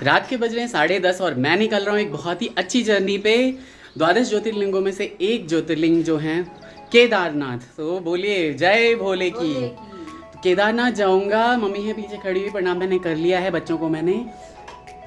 रात के बज रहे हैं 10:30 और मैं निकल रहा हूँ एक बहुत ही अच्छी जर्नी पे। द्वादश ज्योतिर्लिंगों में से एक ज्योतिर्लिंग जो हैं केदारनाथ। तो बोलिए जय भोले की। तो केदारनाथ जाऊँगा, मम्मी है पीछे खड़ी हुई, प्रणाम मैंने कर लिया है, बच्चों को मैंने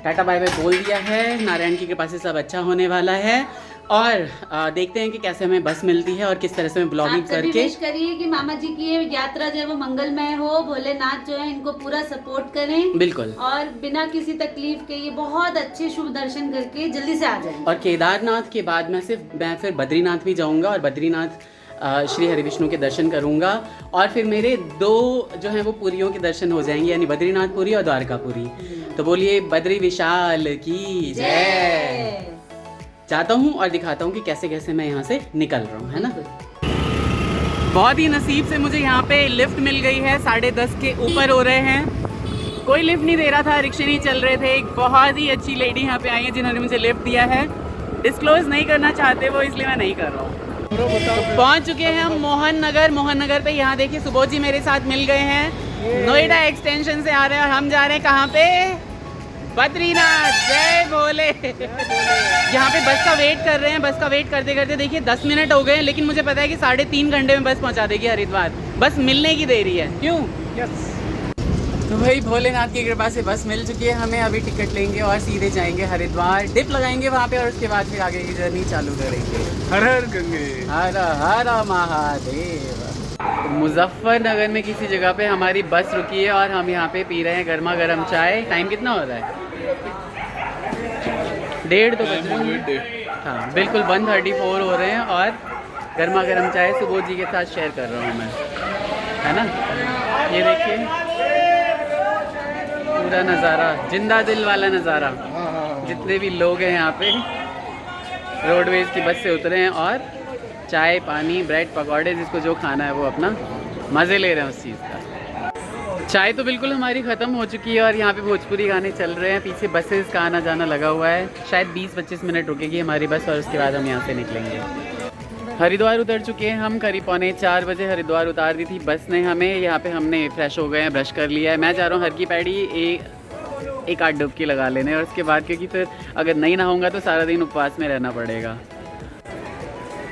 टाटा बाय बाय बोल दिया है। नारायण की कृपा से सब अच्छा होने वाला है और देखते हैं कि कैसे हमें बस मिलती है और किस तरह से मैं ब्लॉगिंग करके विश करिए कि मामा जी की ये यात्रा जो है वो मंगलमय हो। भोलेनाथ जो है इनको पूरा सपोर्ट करें, बिल्कुल, और बिना किसी तकलीफ के ये बहुत अच्छे शुभ दर्शन करके जल्दी से आ जाए। और केदारनाथ के बाद मैं फिर बद्रीनाथ भी जाऊंगा और बद्रीनाथ श्री हरि विष्णु के दर्शन करूंगा और फिर मेरे दो जो हैं वो पुरियों के दर्शन हो जाएंगे, यानी बद्रीनाथ पुरी और द्वारकापुरी। तो बोलिए बद्री विशाल की जय। जाता हूँ और दिखाता हूँ कि कैसे कैसे मैं यहाँ से निकल रहा हूँ, है ना। बहुत ही नसीब से मुझे यहाँ पे लिफ्ट मिल गई है। 10:30 के ऊपर हो रहे हैं, कोई लिफ्ट नहीं दे रहा था, रिक्शे नहीं चल रहे थे। एक बहुत ही अच्छी लेडी यहाँ पे आई है जिन्होंने मुझे लिफ्ट दिया है। डिस्क्लोज नहीं करना चाहते वो, इसलिए मैं नहीं कर रहा हूँ। तो पहुँच चुके हैं हम मोहन नगर पे। यहाँ देखिए सुबोध जी मेरे साथ मिल गए हैं, नोएडा एक्सटेंशन से आ रहे हैं और हम जा रहे हैं कहाँ पे, बद्रीनाथ। जय भोले। यहाँ पे बस का वेट कर रहे हैं। बस का वेट करते करते देखिए 10 मिनट हो गए हैं, लेकिन मुझे पता है कि 3.5 घंटे में बस पहुँचा देगी हरिद्वार। बस मिलने की देरी है, क्यों? यस। तो भाई भोलेनाथ की कृपा से बस मिल चुकी है हमें। अभी टिकट लेंगे और सीधे जाएंगे हरिद्वार, डिप लगाएंगे वहाँ पे और उसके बाद फिर आगे की जर्नी चालू करेंगे। हर हर गंगे, हर हर महादेव। तो मुजफ्फरनगर में किसी जगह पे हमारी बस रुकी है और हम यहाँ पे पी रहे हैं गर्मा गर्म चाय। टाइम कितना हो रहा है? 1:30 तो बज रहे हैं। हाँ बिल्कुल 1:34 हो रहे हैं और गर्मा गर्म चाय सुबोध जी के साथ शेयर कर रहा हूँ मैं, है ना। ये देखिए पूरा नज़ारा, जिंदा दिल वाला नज़ारा। जितने भी लोग हैं यहाँ पे रोडवेज की बस से उतरे हैं और चाय पानी ब्रेड पकौड़े जिसको जो खाना है वो अपना मज़े ले रहे हैं उस चीज़ का। चाय तो बिल्कुल हमारी ख़त्म हो चुकी है और यहाँ पे भोजपुरी गाने चल रहे हैं। पीछे बसेस का आना जाना लगा हुआ है। शायद 20-25 मिनट रुकेगी हमारी बस और उसके बाद हम यहाँ से निकलेंगे। हरिद्वार उतर चुके हैं हम, करीब 3:45 बजे हरिद्वार उतार दी थी बस ने हमें। यहाँ पे हमने फ्रेश हो गए हैं, ब्रश कर लिया है। मैं जा रहा हूँ हर की पैड़ी एक आध डुबकी लगा लेने और उसके बाद, क्योंकि फिर अगर नहीं नहाऊंगा तो सारा दिन उपवास में रहना पड़ेगा।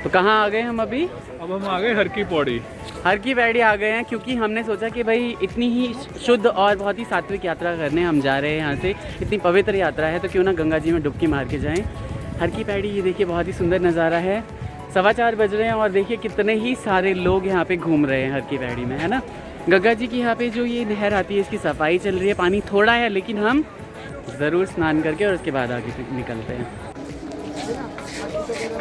तो कहाँ आ गए हम अभी? अब हम आ गए हर की पौड़ी। हर की पैड़ी आ गए हैं क्योंकि हमने सोचा कि भाई इतनी ही शुद्ध और बहुत ही सात्विक यात्रा करने हम जा रहे हैं यहाँ से। इतनी पवित्र यात्रा है तो क्यों ना गंगा जी में डुबकी मार के जाएँ। हर की पैड़ी ये देखिए बहुत ही सुंदर नज़ारा है। 4:15 बज रहे हैं और देखिए कितने ही सारे लोग यहाँ पे घूम रहे हैं हर की पैड़ी में, है ना। गंगा जी की यहाँ पे जो ये नहर आती है इसकी सफाई चल रही है। पानी थोड़ा है लेकिन हम ज़रूर स्नान करके और उसके बाद आगे निकलते हैं।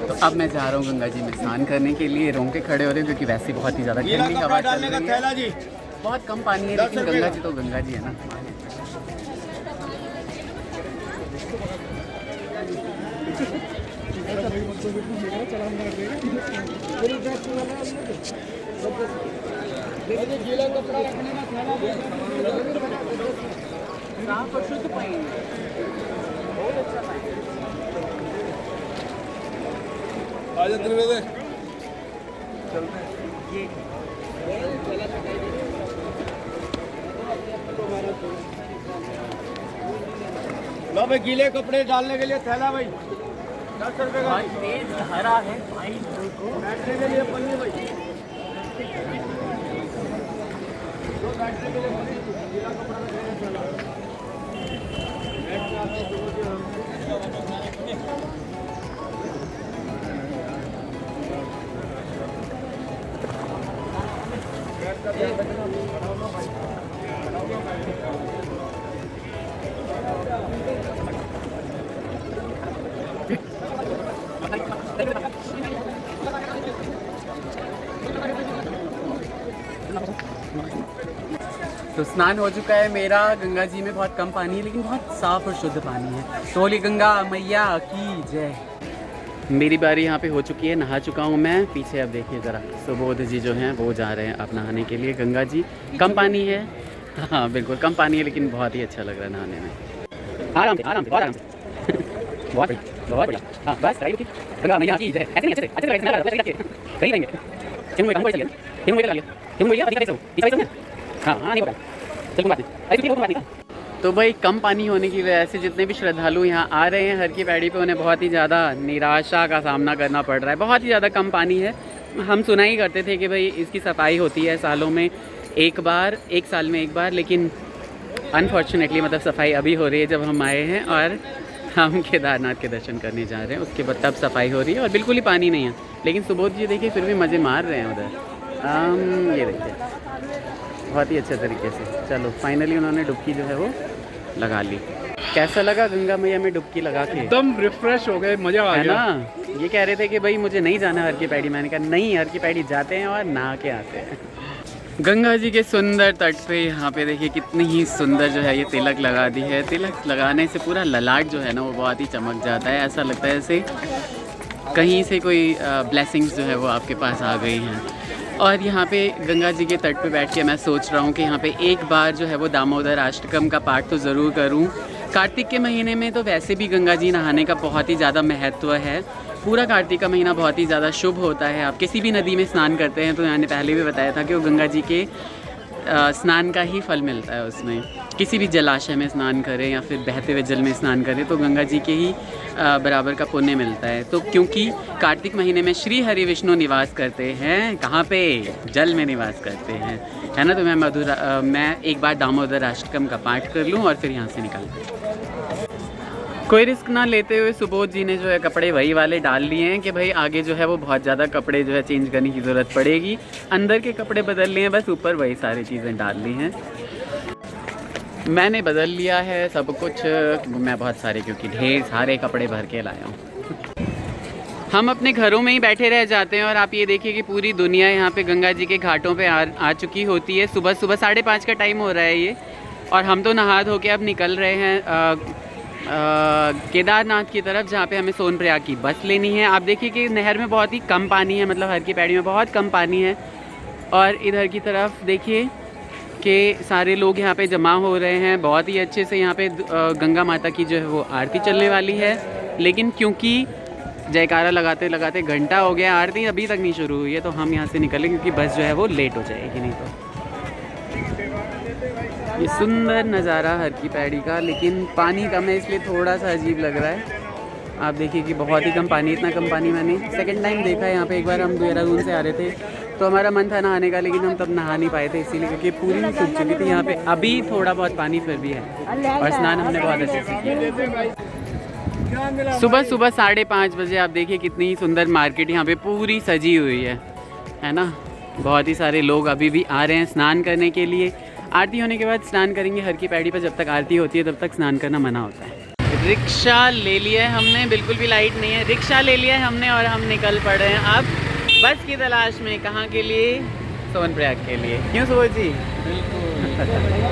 तो अब मैं जा रहा हूँ गंगा जी में स्नान करने के लिए। रोंग के खड़े हो रहे हैं क्योंकि वैसे बहुत ही ज़्यादा ठंडी हवा चल रही है। बहुत कम पानी है लेकिन गंगा जी तो गंगा जी है ना। लो भाई, गीले कपड़े डालने के लिए थैला भाई 10 रुपए का। तेज धारा है भाई, बैठने के लिए पन्नी भाई, दो बैठने के लिए पन्नी, गीला कपड़ा रखने का थैला। तो स्नान हो चुका है मेरा। गंगा जी में बहुत कम पानी है लेकिन बहुत साफ़ और शुद्ध पानी है। तो बोली गंगा मैया की जय। मेरी बारी यहाँ पे हो चुकी है, नहा चुका हूँ मैं। पीछे अब देखिए ज़रा सुबोध जी जो हैं वो जा रहे हैं अब नहाने के लिए गंगा जी। कम पानी है, हाँ बिल्कुल कम पानी है लेकिन बहुत ही अच्छा लग रहा है नहाने में। आराम से आराम से बहुत आराम से बहुत बढ़िया बहुत बढ़िया। हाँ बस गंगा मैया की जय। ऐसे नहीं अच्छे से कहीं रहेंगे। हाँ हाँ नहीं पता चल कोई बात नहीं। तो भाई कम पानी होने की वजह से जितने भी श्रद्धालु यहाँ आ रहे हैं हर की पैड़ी पे, उन्हें बहुत ही ज़्यादा निराशा का सामना करना पड़ रहा है। बहुत ही ज़्यादा कम पानी है। हम सुना ही करते थे कि भाई इसकी सफाई होती है सालों में एक बार, एक साल में एक बार, लेकिन अनफॉर्चुनेटली मतलब सफाई अभी हो रही है जब हम आए हैं और हम केदारनाथ के दर्शन करने जा रहे हैं। उसके बाद तब सफाई हो रही है और बिल्कुल ही पानी नहीं है। लेकिन सुबोध जी देखिए फिर भी मज़े मार रहे हैं उधर। ये देखिए बहुत ही अच्छे तरीके से। चलो फाइनली उन्होंने डुबकी जो है वो लगा ली। कैसा लगा गंगा मैया में डुबकी लगा के? एकदम रिफ्रेश हो गए, मजा आ है गया ना। ये कह रहे थे कि भाई मुझे नहीं जाना हर की पैड़ी। मैंने कहा नहीं, हर की पैड़ी जाते हैं और नहा के आते हैं। गंगा जी के सुंदर तट पे यहाँ पे देखिए कितनी ही सुंदर जो है ये तिलक लगा दी है। तिलक लगाने से पूरा ललाट जो है ना वो बहुत ही चमक जाता है। ऐसा लगता है जैसे कहीं से कोई ब्लेसिंग्स जो है वो आपके पास आ गई हैं। और यहाँ पे गंगा जी के तट पे बैठ के मैं सोच रहा हूँ कि यहाँ पे एक बार जो है वो दामोदर अष्टकम का पाठ तो ज़रूर करूँ। कार्तिक के महीने में तो वैसे भी गंगा जी नहाने का बहुत ही ज़्यादा महत्व है। पूरा कार्तिक का महीना बहुत ही ज़्यादा शुभ होता है। आप किसी भी नदी में स्नान करते हैं तो मैंने पहले भी बताया था कि वो गंगा जी के स्नान का ही फल मिलता है उसमें। किसी भी जलाशय में स्नान करें या फिर बहते हुए जल में स्नान करें तो गंगा जी के ही बराबर का पुण्य मिलता है। तो क्योंकि कार्तिक महीने में श्री हरि विष्णु निवास करते हैं, कहाँ पे? जल में निवास करते हैं, है ना। तो मैं एक बार दामोदर अष्टकम का पाठ कर लूँ और फिर यहाँ से निकलूँ। कोई रिस्क ना लेते हुए सुबोध जी ने जो है कपड़े वही वाले डाल लिए हैं कि भाई आगे जो है वो बहुत ज़्यादा कपड़े जो है चेंज करने की ज़रूरत पड़ेगी। अंदर के कपड़े बदल लिए हैं, बस ऊपर वही सारी चीज़ें डाल ली हैं। मैंने बदल लिया है सब कुछ, मैं बहुत सारे क्योंकि ढेर सारे कपड़े भर के लाया हूँ। हम अपने घरों में ही बैठे रह जाते हैं और आप ये देखिए कि पूरी दुनिया यहाँ पे गंगा जी के घाटों पे आ चुकी होती है। सुबह सुबह 5:30 का टाइम हो रहा है ये, और हम तो नहा धो के अब निकल रहे हैं केदारनाथ की तरफ, जहाँ पे हमें सोनप्रयाग की बस लेनी है। आप देखिए कि नहर में बहुत ही कम पानी है, मतलब हर की पैड़ी में बहुत कम पानी है। और इधर की तरफ देखिए कि सारे लोग यहाँ पे जमा हो रहे हैं। बहुत ही अच्छे से यहाँ पे गंगा माता की जो है वो आरती चलने वाली है। लेकिन क्योंकि जयकारा लगाते लगाते घंटा हो गया, आरती अभी तक नहीं शुरू हुई है, तो हम यहाँ से निकलें क्योंकि बस जो है वो लेट हो जाएगी नहीं तो। ये सुंदर नज़ारा हर की पैड़ी का, लेकिन पानी कम है इसलिए थोड़ा सा अजीब लग रहा है। आप देखिए कि बहुत ही कम पानी, इतना कम पानी मैंने सेकंड टाइम देखा है यहाँ पे। एक बार हम देहरादून से आ रहे थे तो हमारा मन था नहाने का, लेकिन हम तब नहा नहीं पाए थे इसीलिए, क्योंकि पूरी सूख चुकी थी। यहाँ पे अभी थोड़ा बहुत पानी फिर भी है और स्नान हमने बहुत अच्छे से किया। सुबह सुबह 5:30 बजे आप देखिए कितनी सुंदर मार्केट यहाँ पे पूरी सजी हुई है ना। बहुत ही सारे लोग अभी भी आ रहे हैं स्नान करने के लिए। आरती होने के बाद स्नान करेंगे हर की पैड़ी पर। जब तक आरती होती है तब तक स्नान करना मना होता है। रिक्शा ले लिया है हमने, बिल्कुल भी लाइट नहीं है। रिक्शा ले लिया है हमने और हम निकल पड़े हैं अब बस की तलाश में। कहाँ के लिए? सोनप्रयाग के लिए। क्यों सुबोध जी? बिल्कुल।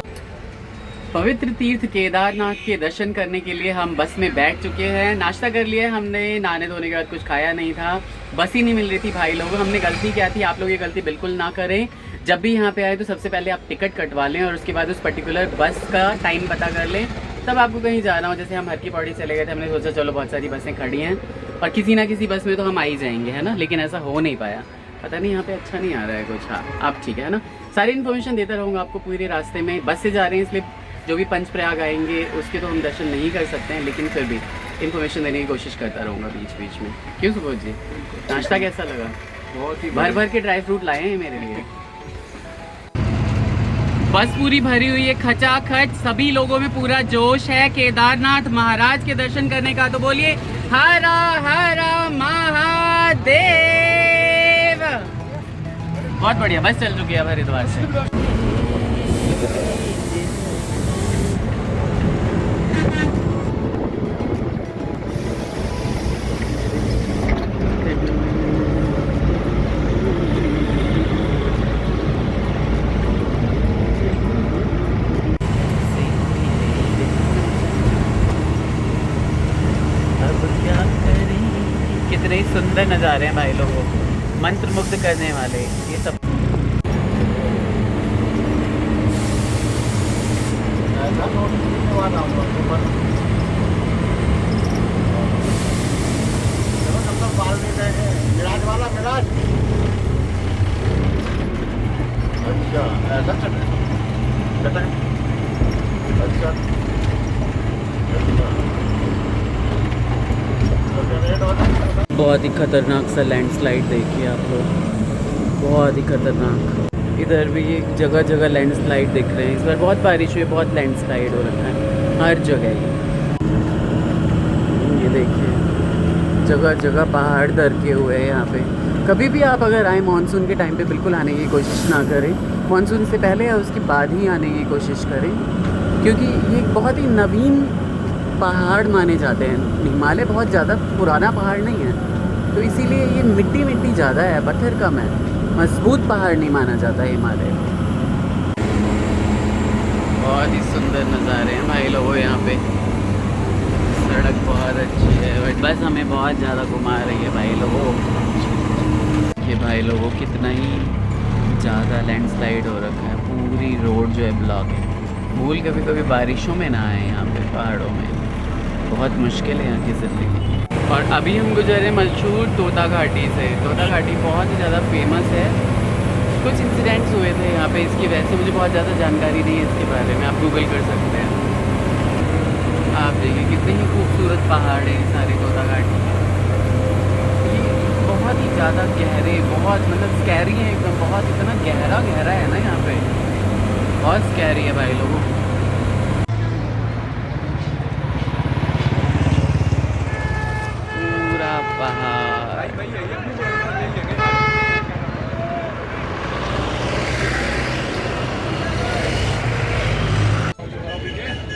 पवित्र तीर्थ केदारनाथ के दर्शन करने के लिए हम बस में बैठ चुके हैं। नाश्ता कर लिया है हमने, नहाने धोने के बाद कुछ खाया नहीं था, बस ही नहीं मिल रही थी भाई लोगों। हमने गलती क्या थी, आप लोग ये गलती बिल्कुल ना करें। जब भी यहाँ पे आए तो सबसे पहले आप टिकट कटवा लें और उसके बाद उस पर्टिकुलर बस का टाइम पता कर लें, तब आपको कहीं जाना हो। जैसे हम हर की पौड़ी चले गए थे, हमने सोचा चलो बहुत सारी बसें खड़ी हैं और किसी ना किसी बस में तो हम आ ही जाएंगे, है ना। लेकिन ऐसा हो नहीं पाया, पता नहीं यहाँ पे अच्छा नहीं आ रहा है कुछ। हाँ आप ठीक है ना, सारी इन्फॉर्मेशन देता रहूँगा आपको पूरे रास्ते में। बस से जा रहे हैं इसलिए जो भी पंचप्रयाग आएंगे उसके तो हम दर्शन नहीं कर सकते हैं, लेकिन फिर भी इन्फॉर्मेशन देने की कोशिश करता रहूँगा बीच बीच में। क्यों सुबोध जी? नाश्ता कैसा लगा? बहुत ही भर भर के ड्राई फ्रूट लाए हैं मेरे लिए। बस पूरी भरी हुई है खचाखच, सभी लोगों में पूरा जोश है केदारनाथ महाराज के दर्शन करने का। तो बोलिए हर हर महादेव। बहुत बढ़िया, बस चल चुकी है हरिद्वार से। कितने सुंदर नज़ारे हैं भाई लोगों, मंत्र मुग्ध करने वाले ये सब। अच्छा ऐसा अच्छा बहुत ही खतरनाक सा लैंडस्लाइड देखिए आप लोग, बहुत ही खतरनाक। इधर भी ये जगह जगह लैंडस्लाइड दिख रहे हैं। इस बार बहुत बारिश हुई, बहुत लैंडस्लाइड हो रखा है हर जगह। ये देखिए जगह जगह पहाड़ दरके हुए हैं यहाँ पे। कभी भी आप अगर आए मानसून के टाइम पे बिल्कुल आने की कोशिश ना करें, मानसून से पहले या उसके बाद ही आने की कोशिश करें, क्योंकि ये बहुत ही नवीन पहाड़ माने जाते हैं। हिमालय बहुत ज़्यादा पुराना पहाड़ नहीं है, तो इसीलिए ये मिट्टी मिट्टी ज़्यादा है, पत्थर कम है, मजबूत पहाड़ नहीं माना जाता है हिमालय। बहुत ही सुंदर नज़ारे हैं भाई लोगों यहाँ पे। सड़क बहुत अच्छी है, बट बस हमें बहुत ज़्यादा घुमा रही है भाई लोगों। ये भाई लोगों कितना ही ज़्यादा लैंडस्लाइड हो रखा है, पूरी रोड जो है ब्लॉक है। भूल कभी कभी बारिशों में ना आए यहाँ पे पहाड़ों में, बहुत मुश्किल है यहाँ की ज़िंदगी। और अभी हम गुजरे मशहूर तोता घाटी से। तोता घाटी बहुत ही ज़्यादा फेमस है। कुछ इंसिडेंट्स हुए थे यहाँ पे, इसकी वजह से मुझे बहुत ज़्यादा जानकारी नहीं है इसके बारे में, आप गूगल कर सकते हैं। आप देखिए कितने ही खूबसूरत पहाड़ हैं सारे तोता घाटी। ये बहुत ही ज़्यादा गहरे, बहुत मतलब स्कैरी है एकदम, बहुत इतना गहरा गहरा है ना यहाँ पे, बहुत स्कैरी है भाई लोगों। पूरा पहाड़।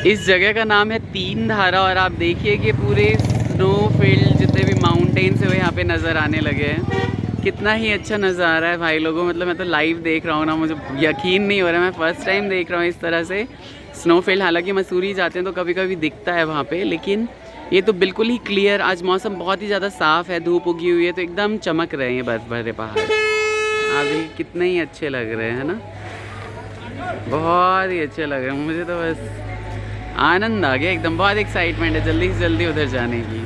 इस जगह का नाम है तीन धारा, और आप देखिए कि पूरे स्नो फील्ड जितने भी माउंटेन्स है वो यहाँ पे नज़र आने लगे हैं। कितना ही अच्छा नज़ारा है भाई लोगों। मतलब मैं तो लाइव देख रहा हूँ ना, मुझे यकीन नहीं हो रहा है, मैं फ़र्स्ट टाइम देख रहा हूँ इस तरह से स्नोफील्ड। हालांकि मसूरी जाते हैं तो कभी कभी दिखता है वहाँ पे, लेकिन ये तो बिल्कुल ही क्लियर। आज मौसम बहुत ही ज़्यादा साफ़ है, धूप उगी हुई है, तो एकदम चमक रहे हैं बर्फ़ भरे पहाड़। आप देखिए कितने ही अच्छे लग रहे हैं ना, बहुत ही अच्छे लग रहे हैं। मुझे तो बस आनंद आ गया एकदम, बहुत एक्साइटमेंट है जल्दी से जल्दी उधर जाने की।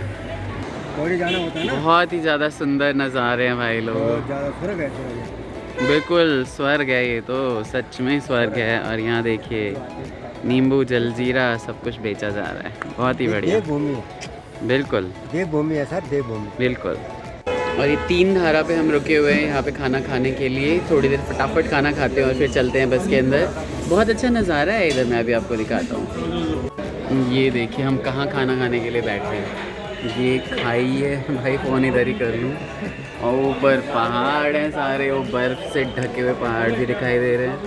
जाना होता है ना, बहुत ही ज़्यादा सुंदर नज़ारे हैं भाई लोग, ज़्यादा स्वर्ग है। बिल्कुल स्वर्ग है, ये तो सच में स्वर्ग है। और यहाँ देखिए नींबू जलजीरा सब कुछ बेचा जा रहा है, बहुत ही बढ़िया। देवभूमि, बिल्कुल देवभूमि है सर, देवभूमि बिल्कुल। और ये तीन धारा पे हम रुके हुए हैं यहाँ पे खाना खाने के लिए। थोड़ी देर फटाफट खाना खाते हैं और फिर चलते हैं बस के अंदर। बहुत अच्छा नज़ारा है इधर, मैं अभी आपको दिखाता हूँ। ये देखिए हम कहाँ खाना खाने के लिए बैठे हैं। ये खाई है भाई, फ़ोन इधर ही कर लूँ। और ऊपर पहाड़ हैं सारे, वो बर्फ़ से ढके हुए पहाड़ भी दिखाई दे रहे हैं।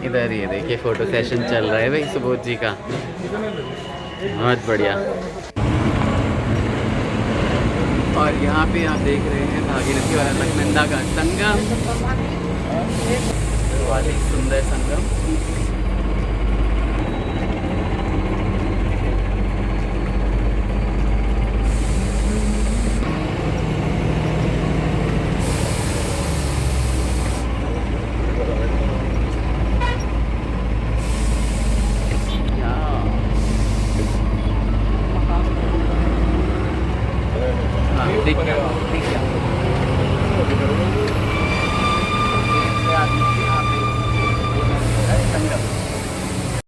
इधर ये देखिए फ़ोटो सेशन चल रहा है भाई सुबोध जी का, बहुत बढ़िया। और यहाँ पे आप देख रहे हैं भागीरथी और अलकनंदा का संगम, बहुत ही सुंदर संगम।